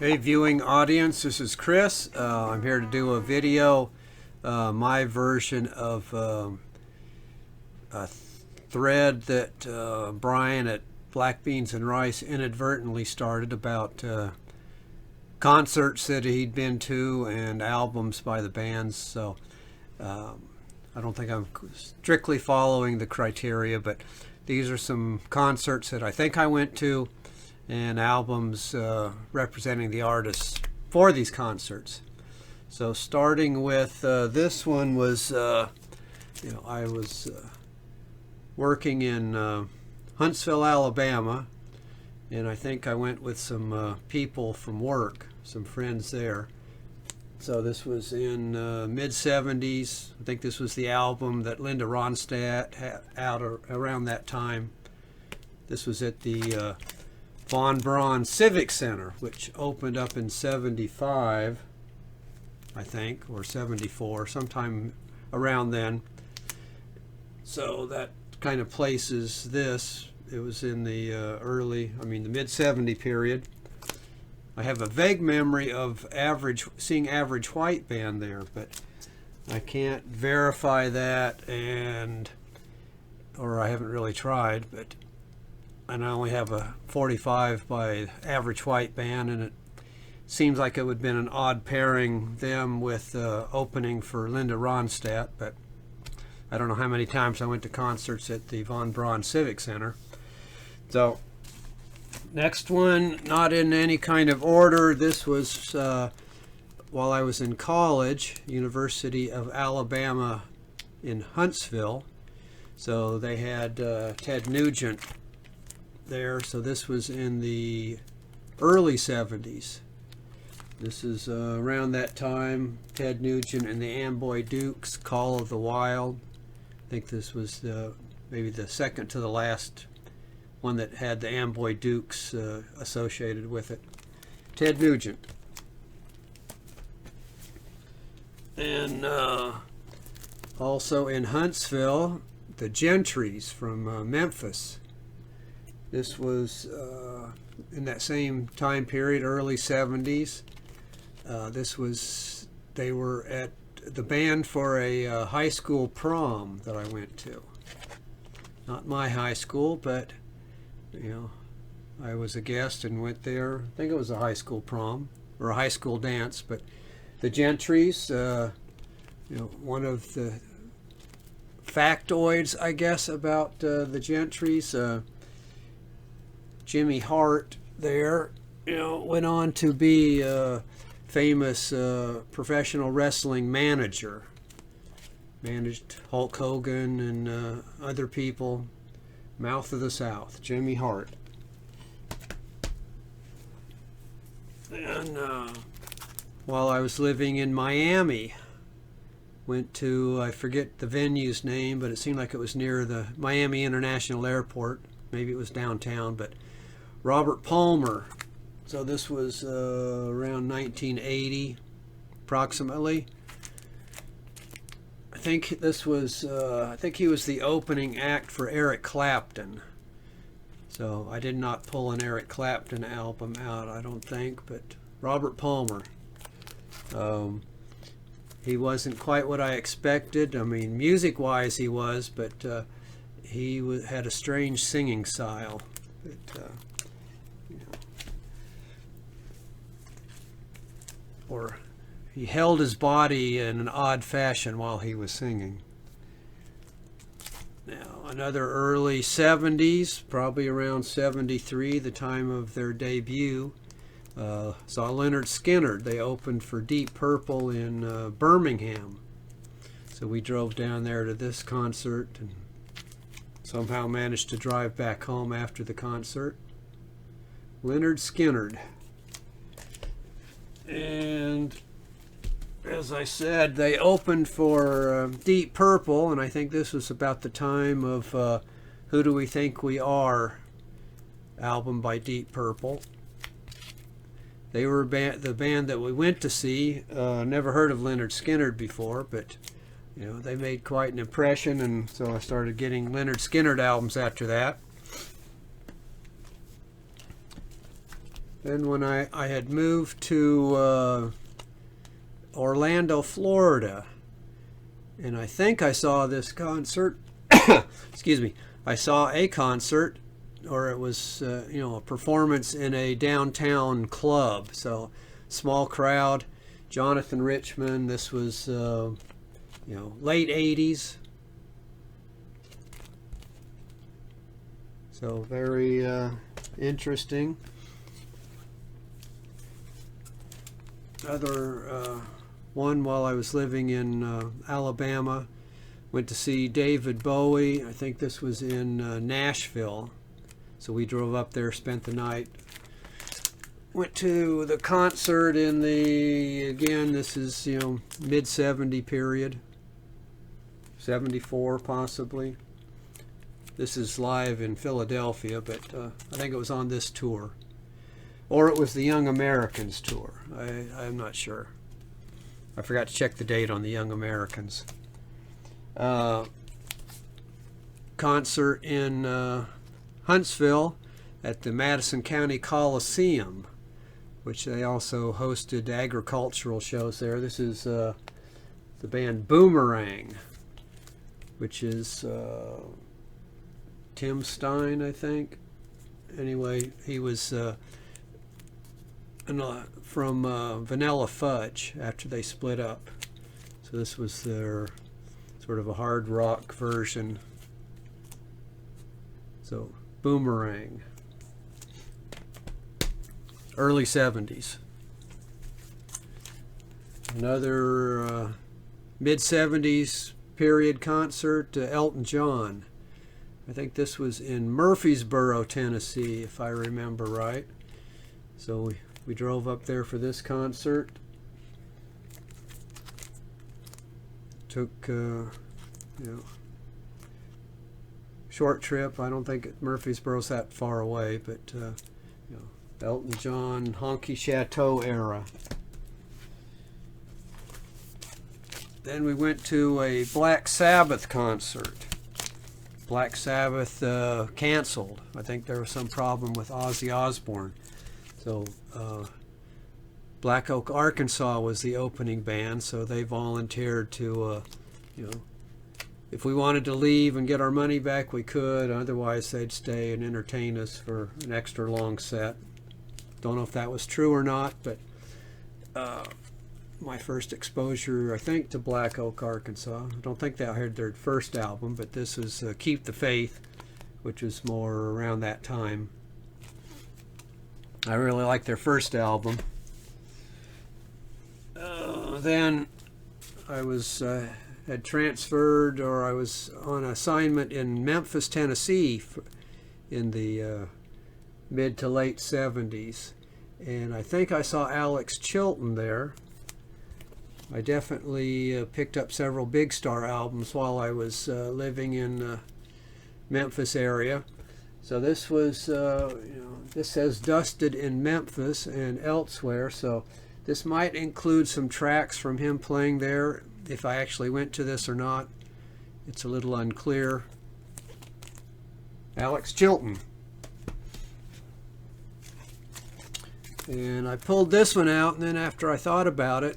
Hey viewing audience, this is Chris. I'm here to do a video, my version of a thread that Brian at Black Beans and Rice inadvertently started about concerts that he'd been to and albums by the bands. So I don't think I'm strictly following the criteria, but these are some concerts that I think I went to and albums representing the artists for these concerts. So starting with this one was, I was working in Huntsville, Alabama, and I think I went with some people from work, some friends there. So this was in mid-70s. I think this was the album that Linda Ronstadt had out around that time. This was at the Von Braun Civic Center, which opened up in 75, I think, or 74, sometime around then. So that kind of places this. It was in the the mid-70 period. I have a vague memory of seeing Average White Band there, but I can't verify that, or I haven't really tried, and I only have a 45 by Average White Band, and it seems like it would have been an odd pairing them with opening for Linda Ronstadt, but I don't know how many times I went to concerts at the Von Braun Civic Center. So next one, not in any kind of order, this was while I was in college, University of Alabama in Huntsville. So they had Ted Nugent there. So this was in the early 70s. This is around that time, Ted Nugent and the Amboy Dukes, Call of the Wild. I think this was maybe the second to the last one that had the Amboy Dukes associated with it. Ted Nugent. And also in Huntsville, the Gentrys from Memphis. This was in that same time period, early 70s. They were at the band for a high school prom that I went to. Not my high school, but I was a guest and went there. I think it was a high school prom or a high school dance. But the Gentrys, one of the factoids, I guess, about the Gentrys. Jimmy Hart there, went on to be a famous professional wrestling manager. Managed Hulk Hogan and other people. Mouth of the South, Jimmy Hart. And while I was living in Miami, went to, I forget the venue's name, but it seemed like it was near the Miami International Airport. Maybe it was downtown, but Robert Palmer. So this was around 1980, approximately. I think this was, I think he was the opening act for Eric Clapton. So I did not pull an Eric Clapton album out, I don't think, but Robert Palmer. He wasn't quite what I expected. I mean, music-wise he was, but he had a strange singing style. Or he held his body in an odd fashion while he was singing. Now, another early 70s, probably around 73, the time of their debut, saw Lynyrd Skynyrd. They opened for Deep Purple in Birmingham. So we drove down there to this concert and somehow managed to drive back home after the concert. Lynyrd Skynyrd. And as I said, they opened for Deep Purple, and I think this was about the time of Who Do We Think We Are album by Deep Purple. They were the band that we went to see. Never heard of Lynyrd Skynyrd before, but they made quite an impression, and so I started getting Lynyrd Skynyrd albums after that. Then when I had moved to Orlando, Florida, and I think I saw this concert. Excuse me. I saw a concert, or it was a performance in a downtown club. So small crowd. Jonathan Richman. This was late 80s. So very interesting. Other one, while I was living in Alabama, went to see David Bowie. I think this was in Nashville. So we drove up there, spent the night. Went to the concert in the, again, this is, mid-70 period. 74 possibly. This is live in Philadelphia, but I think it was on this tour. Or it was the Young Americans tour. I'm not sure. I forgot to check the date on the Young Americans. Concert in Huntsville at the Madison County Coliseum, which they also hosted agricultural shows there. This is the band Boomerang, which is Tim Stein, I think. Anyway, he was from Vanilla Fudge after they split up. So this was their sort of a hard rock version. So Boomerang. Early 70s. Another mid-70s period concert, Elton John. I think this was in Murfreesboro, Tennessee, if I remember right. So we drove up there for this concert. Took short trip. I don't think Murfreesboro's that far away, but Elton John, Honky Chateau era. Then we went to a Black Sabbath concert. Black Sabbath canceled. I think there was some problem with Ozzy Osbourne. So Black Oak, Arkansas was the opening band, so they volunteered to, if we wanted to leave and get our money back, we could. Otherwise, they'd stay and entertain us for an extra long set. Don't know if that was true or not, but my first exposure, I think, to Black Oak, Arkansas. I don't think I heard their first album, but this is Keep the Faith, which was more around that time. I really liked their first album. Then I was had transferred, or I was on assignment in Memphis, Tennessee in the mid to late 70s. And I think I saw Alex Chilton there. I definitely picked up several Big Star albums while I was living in Memphis area. So this was, this says Dusted in Memphis and Elsewhere. So this might include some tracks from him playing there. If I actually went to this or not, it's a little unclear. Alex Chilton. And I pulled this one out, and then after I thought about it,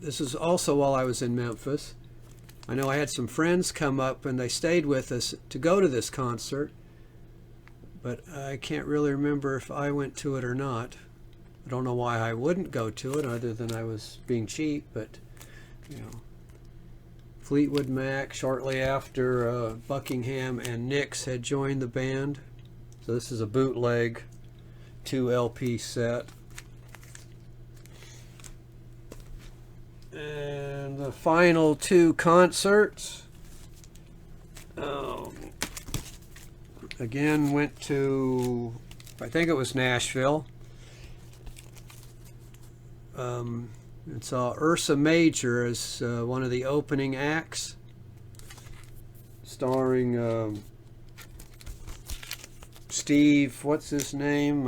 this is also while I was in Memphis. I know I had some friends come up and they stayed with us to go to this concert, but I can't really remember if I went to it or not. I don't know why I wouldn't go to it other than I was being cheap, but Fleetwood Mac shortly after Buckingham and Nix had joined the band. So this is a bootleg 2 LP set. And the final 2 concerts, again went to, I think it was Nashville, and saw Ursa Major as one of the opening acts, starring Steve, what's his name,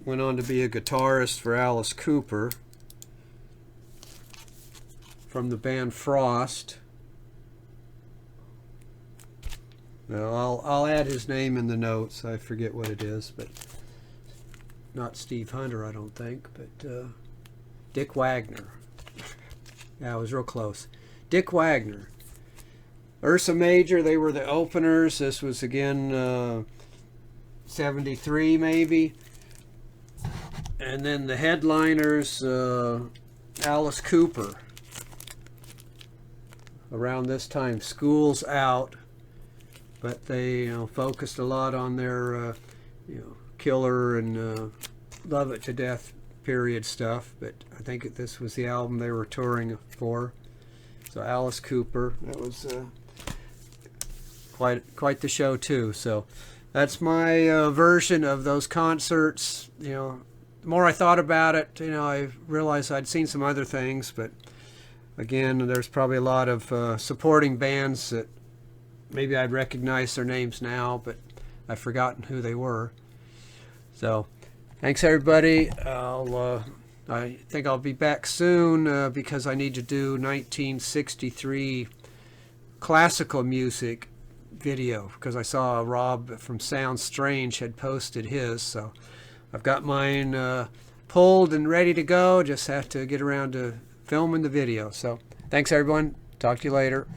went on to be a guitarist for Alice Cooper, from the band Frost. Now I'll add his name in the notes. I forget what it is, but not Steve Hunter, I don't think, but Dick Wagner. Yeah, I was real close. Dick Wagner. Ursa Major, they were the openers. This was again 73 maybe. And then the headliners, Alice Cooper. Around this time, School's Out, but they focused a lot on their Killer and Love It to Death period stuff. But I think this was the album they were touring for. So Alice Cooper, that was quite the show too. So that's my version of those concerts. The more I thought about it, I realized I'd seen some other things, but again, there's probably a lot of supporting bands that maybe I'd recognize their names now, but I've forgotten who they were. So, thanks everybody. I think I'll be back soon because I need to do 1963 classical music video, because I saw Rob from Sound Strange had posted his, so I've got mine pulled and ready to go. Just have to get around to filming the video. So thanks everyone. Talk to you later.